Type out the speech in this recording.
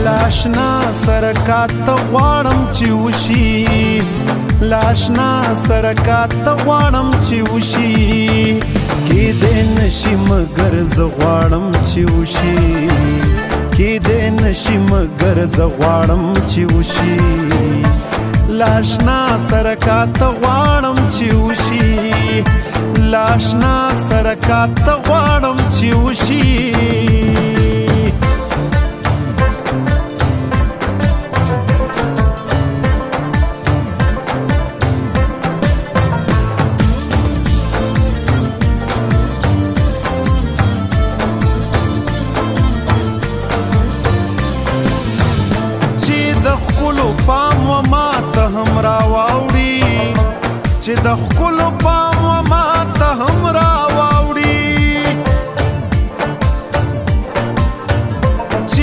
لاشنا سرکات غواړم چې وشي لاشنا سرکات غواړم چې وشي کې دې نشي مگر زه غواړم چې وشي کې دې نشي مگر زه غواړم چې وشي لاشنا سرکات غواړم چې وشي لاشنا سرکات غواړم چې وشي پام و ما ته هم راواوړي چې د ښکلو